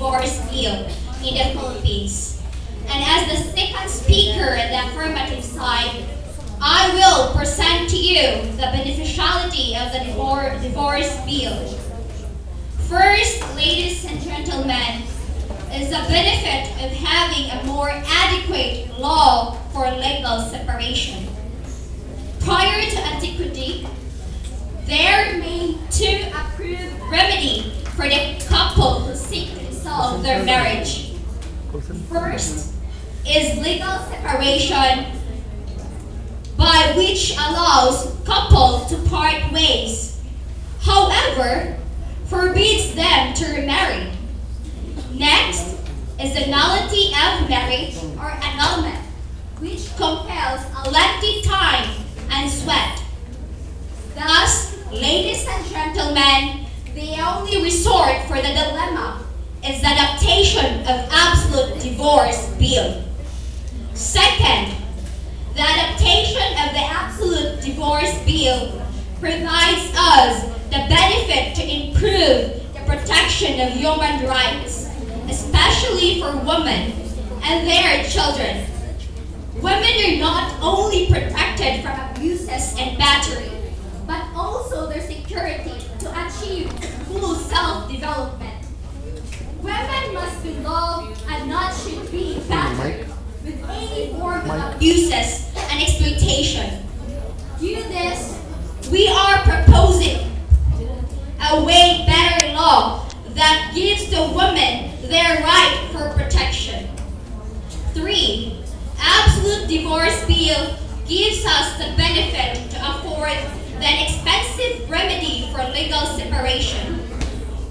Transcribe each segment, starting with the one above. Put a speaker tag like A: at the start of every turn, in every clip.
A: divorce bill in the Philippines. And as the second speaker in the affirmative side, I will present to you the beneficiality of the divorce bill. First, ladies and gentlemen, is the benefit of having a more adequate law for legal separation. Prior to antiquity, there remained two approved remedies for the couple who seek to dissolve their marriage. First is legal separation, by which allows couples to part ways, however, forbids them to remarry. Next is the nullity of marriage or annulment, which compels a lengthy time and sweat. Thus, ladies and gentlemen, the only resort for the dilemma is the adaptation of absolute divorce bill. Second, the adaptation of the absolute divorce bill provides us the benefit to improve the protection of human rights, especially for women and their children. Women are not only protected from abuses and battery, but also their security to achieve full self-development. Women must be loved and not should be battered with any form of abuses and exploitation. Due to this, we are proposing a way better law that gives the women their right for protection. 3. Absolute divorce bill gives us the benefit to afford the expensive remedy for legal separation.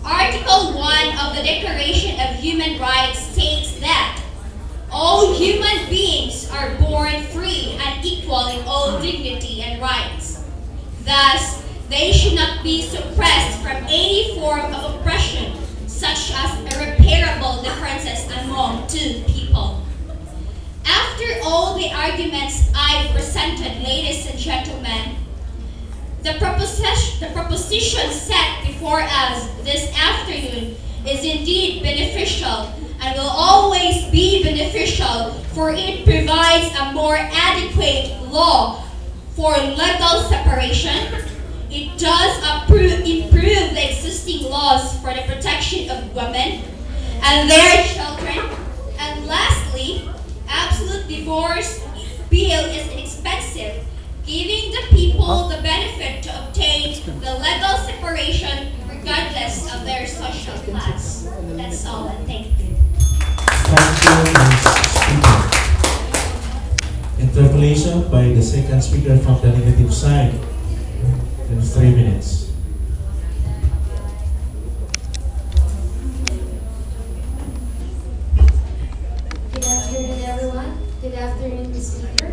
A: Article 1 of the Declaration of Human Rights states that all human beings are born free and equal in all dignity and rights. Thus, they should not be suppressed from any form of oppression, such as irreparable differences among two people. After all the arguments I've presented, ladies and gentlemen, the proposition set before us this afternoon is indeed beneficial and will always be beneficial, for it provides a more adequate law for legal separation. It does improve the existing laws for the protection of women and their children. And lastly, absolute divorce bill is inexpensive, giving the people the benefit to obtain the legal separation regardless of their social class. That's all, and thank you.
B: Thank you, Ms. Speaker. Interpolation by the second speaker from the negative side in 3 minutes.
C: Good afternoon, everyone. Good afternoon, Ms. Speaker.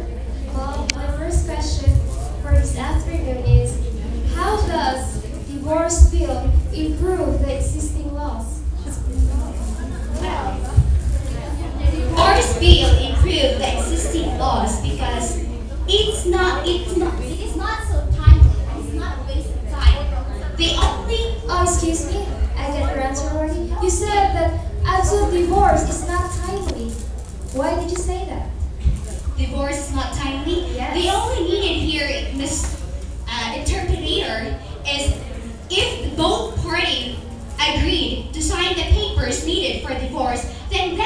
C: My first question for this afternoon is, how does divorce bill improve the existing laws?
A: Well, the divorce bill improved the existing laws because it is not so timely. It's not a waste of time. They only
C: Excuse me, I get your answer already. You said that absolute divorce is not timely. Why did you say that?
A: divorce is not timely.
C: Yes.
A: The only needed here, Ms. Interpreter, is if both parties agreed to sign the papers needed for divorce, then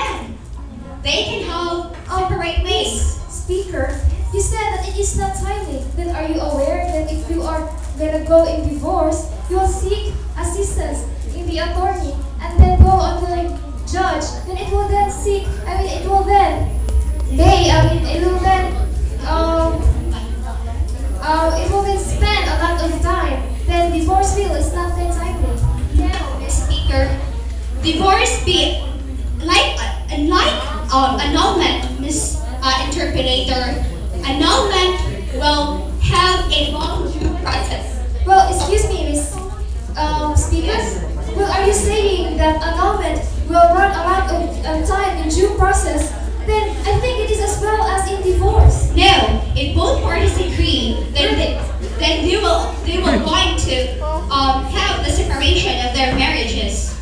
A: they can have separate ways.
C: Speaker, you said that it is not timely. Then are you aware that if you are gonna go in divorce, you will seek assistance in the attorney and then go on to the judge? Then it will then seek, it will then spend a lot of time. Then divorce bill is not that timely.
A: No, Ms. Speaker, divorce bill, like annulment, Ms. Interpreter, annulment will have a long due process.
C: Well, excuse me, Ms. Speaker. Well, are you saying that annulment will run a lot of time in due process? Then I think it is as well as in divorce.
A: No, if both parties agree, then they will going to have the separation of their marriages.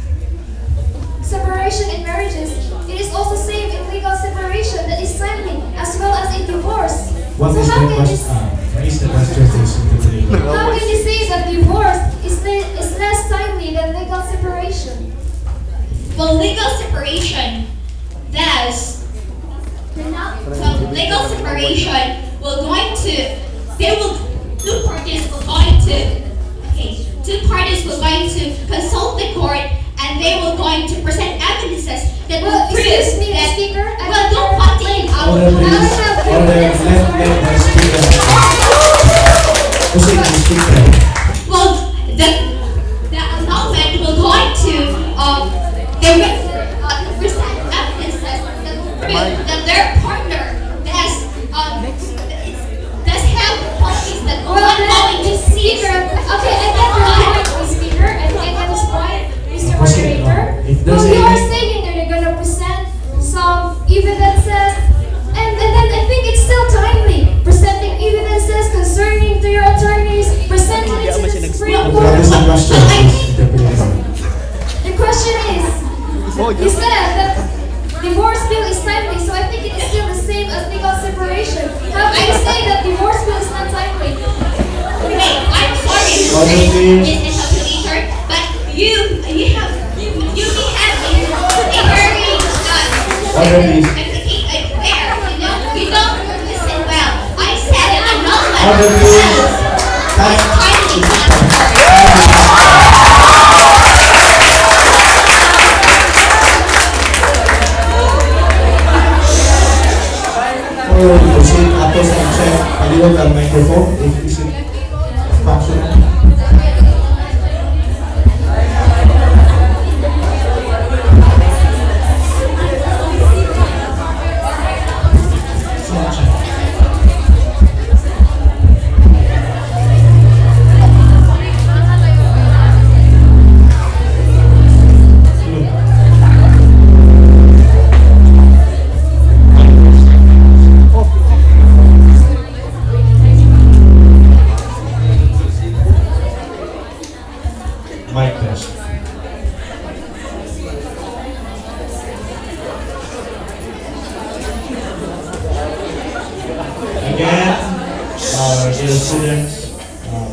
C: separation in marriages, it is also same in legal separation that is timely as well as in divorce.
B: What
C: So
B: is
C: how
B: the
C: can
B: question?
C: you
B: Is the question is interpreted?
C: how can you say that divorce is less timely than legal separation?
A: Well, legal separation does. So legal separation will going to, they will, two parties will going to, okay, two parties will going to consult the court and they will going to present evidences that will prove
C: Excuse me,
A: that,
C: speaker.
A: well, don't cut in. I
B: Order,
A: will
B: please. Order, let the speaker. Proceed, the speaker.
A: Well, the annulment will going to, they will present evidences that will prove that their partner does have qualities that will not going to cease.
C: Okay, I get your point, speaker. I get this point, Mr.
B: Proceed.
C: Moderator.
B: If
C: Well,
B: there's
C: you are
B: any-
C: saying that they're gonna present some evidences, and then I think it's still timely. Presenting evidences concerning to your attorneys, presenting it to the Supreme
B: What is the
C: Court.
B: question? Please interpret.
C: The question is, you said that divorce bill is timely, so I think it is still the same as legal separation. How can you say that divorce bill is not timely?
A: Okay, I'm sorry to
B: Order,
A: say
B: please.
A: this interpreter, but you have a very
B: Order, please.
A: there, you don't listen well. I said an annulment
B: Order, please.
A: is timely transfer.
B: Or proceed, tapos ang check. Paliwag ang microphone. If is it functional. Sound check. Mic test. Again, our dear students,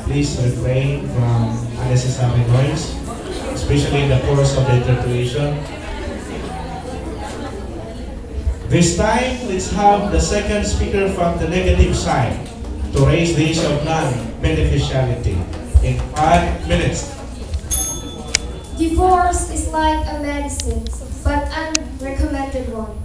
B: please refrain from unnecessary noise, especially in the course of the interpretation. This time, let's have the second speaker from the negative side to raise the issue of non-beneficiality in 5 minutes.
C: Divorce is like a medicine, but unrecommended one.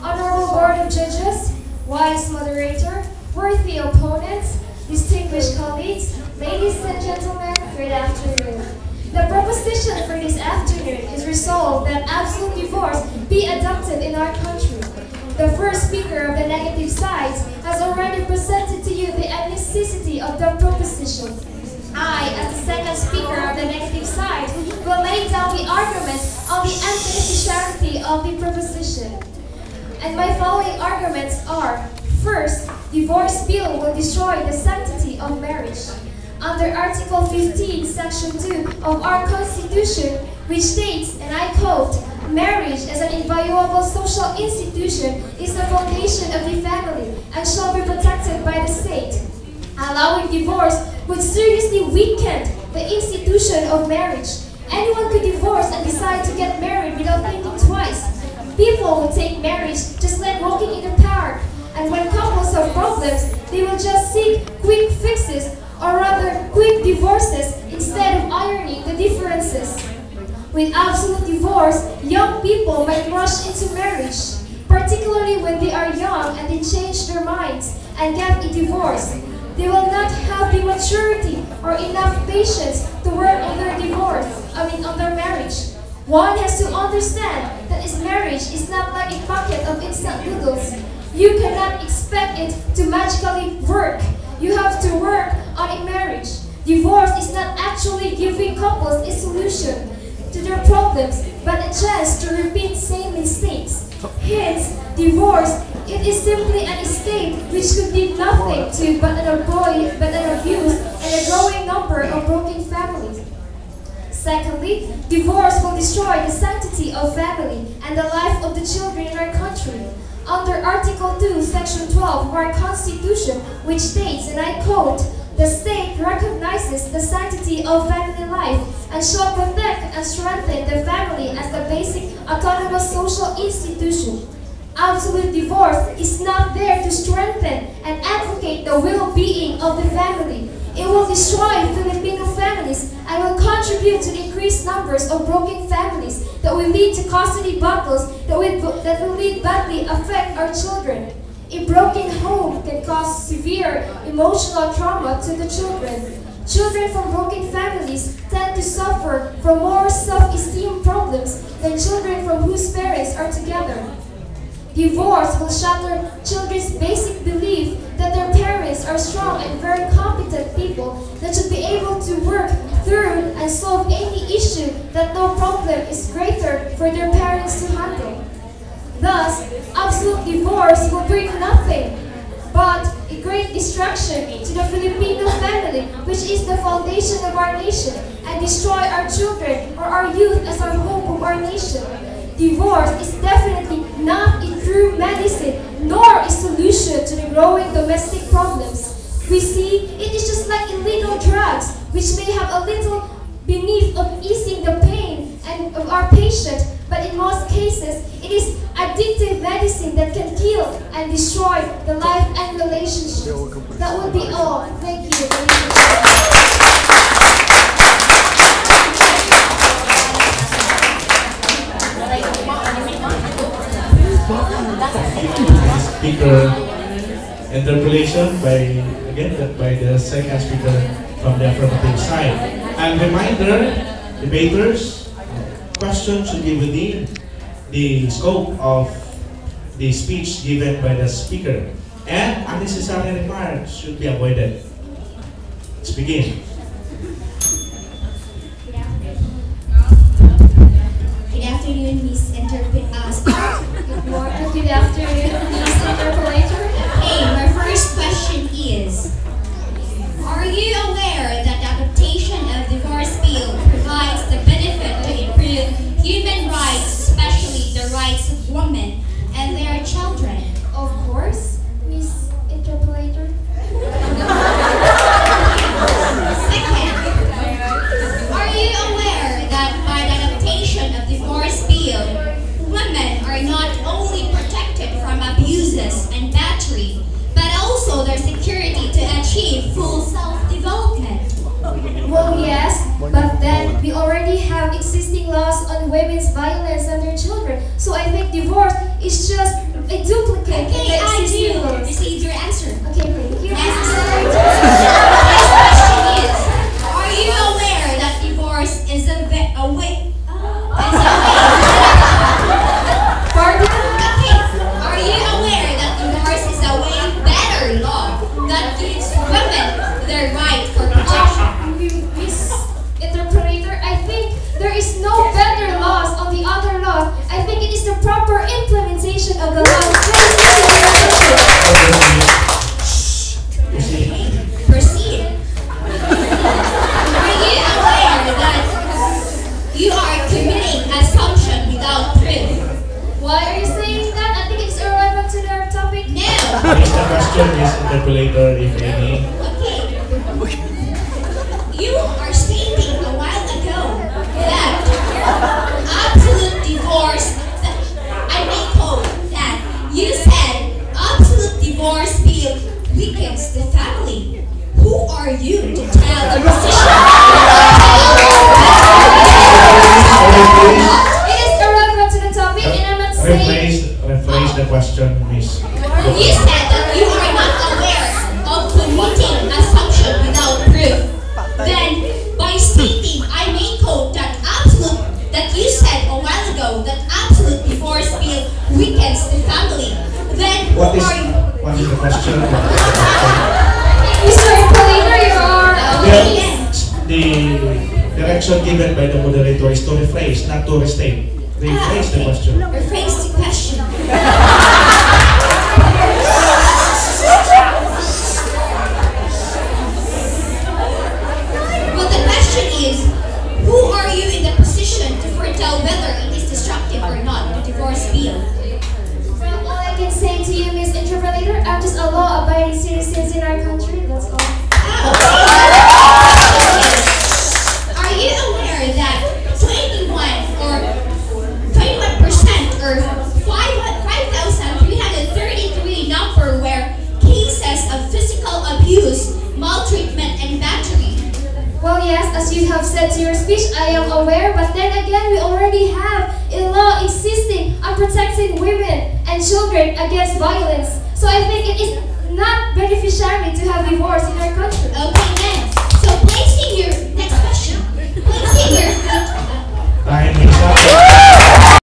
C: Honorable Board of Judges, wise moderator, worthy opponents, distinguished colleagues, ladies and gentlemen, good afternoon. The proposition for this afternoon is resolved that absolute divorce be adopted in our country. The first speaker of the negative sides has already presented to you the necessity of the proposition. I, as the second speaker of the negative side, will lay down the arguments on the unbeneficiality of the proposition. And my following arguments are: first, divorce bill will destroy the sanctity of marriage. Under Article 15, Section 2 of our Constitution, which states, and I quote, "Marriage as an inviolable social institution is the foundation of the family and shall be protected by the state." Allowing divorce would seriously weaken the institution of marriage. Anyone could divorce and decide to get married without thinking twice. People would take marriage just like walking in the park, and when couples have problems, they will just seek quick fixes, or rather quick divorces, instead of ironing the differences. With absolute divorce, young people might rush into marriage, particularly when they are young and they change their minds and get a divorce. They will not have the maturity or enough patience to work on their on their marriage. One has to understand that his marriage is not like a bucket of instant noodles. You cannot expect it to magically work. You have to work on a marriage. Divorce is not actually giving couples a solution to their problems, but a chance to repeat same mistakes. Hence, divorce, it is simply an escape which could lead nothing to but an abuse and a growing number of broken families. Secondly, divorce will destroy the sanctity of family and the life of the children in our country. Under Article 2, Section 12 of our Constitution, which states, and I quote, "The state recognizes the sanctity of family life and shall protect and strengthen the family as the basic autonomous social institution." Absolute divorce is not there to strengthen and advocate the well-being of the family. It will destroy Filipino families and will contribute to increased numbers of broken families that will lead to custody battles that will badly affect our children. A broken home can cause severe emotional trauma to the children. Children from broken families tend to suffer from more self-esteem problems than children from whose parents are together. Divorce will shatter children's basic belief that their parents are strong and very competent people that should be able to work through and solve any issue, that no problem is greater for their parents to handle. Thus, absolute divorce will bring nothing but a great destruction to the Filipino family, which is the foundation of our nation, and destroy our children or our youth as our hope of our nation. Divorce is definitely not a true medicine, nor a solution to the growing domestic problems. We see it is just like illegal drugs, which may have a little beneath of easing the pain and of our patient, but in most cases, it is addictive medicine that can kill and destroy the life and relationships. That would be all. Thank you.
B: Speaker interpolation by the second speaker from the affirmative side. And reminder, debaters, questions should be within the scope of the speech given by the speaker, and unnecessary remarks should be avoided. Let's begin.
A: Good afternoon, Miss Speaker.
C: Good afternoon, Miss Interpolator.
A: Okay, my first question is, are you aware that the adaptation of divorce bill provides the benefit to improve human rights, especially the rights of women and their children?
C: Of course, Miss Interpolator.
A: Second, are you aware that by the adaptation of divorce bill, women are not only protected from abuses and battery, but also their security to achieve full self-development?
C: Well, yes, but then we already have existing laws on women's violence and their children, so I think divorce is just a duplicate of the
A: Okay, I
C: existing
A: do
C: laws.
A: receive your answer.
C: Okay, thank you.
A: Next question is, are you aware that divorce is a way?
C: Pardon?
A: Okay, are you aware that divorce is a way better law that gives women their right for protection?
C: Miss Interpolator, I think there is no better laws on the other laws. I think it is the proper implementation of the laws.
A: Proceed. Are you aware that you are committing assumption without proof?
C: Why are you saying that? I think it's irrelevant to our topic.
A: No.
B: Please the question is interpolator, if any.
A: Okay. You are stating a while ago that absolute divorce, I may quote that you said absolute divorce bill weakens the family. Who are you to tell the position?
C: It is irrelevant to the topic, and I'm not saying.
B: Rephrase the question, Miss.
A: You said that you are not aware of committing assumption without proof. Then, by stating, I may quote that you said a while ago that absolute divorce bill weakens the family. Then,
B: What
A: who are you?
B: is the question?
C: Mr. Interpolator, you are.
B: The direction given by the moderator is to rephrase, not to restate. Rephrase the question.
A: Rephrase the question. Well, the question is, who are you
C: a law-abiding citizens in our country. That's all.
A: Are you aware that 21% or 5,333 number were cases of physical abuse, maltreatment, and battery?
C: Well, yes, as you have said to your speech, I am aware, but then again, we already have a law existing on protecting women and children against violence. So I think it is not beneficiary to have divorce in our country.
A: Okay then, so placing your next question, placing your
B: Time is up.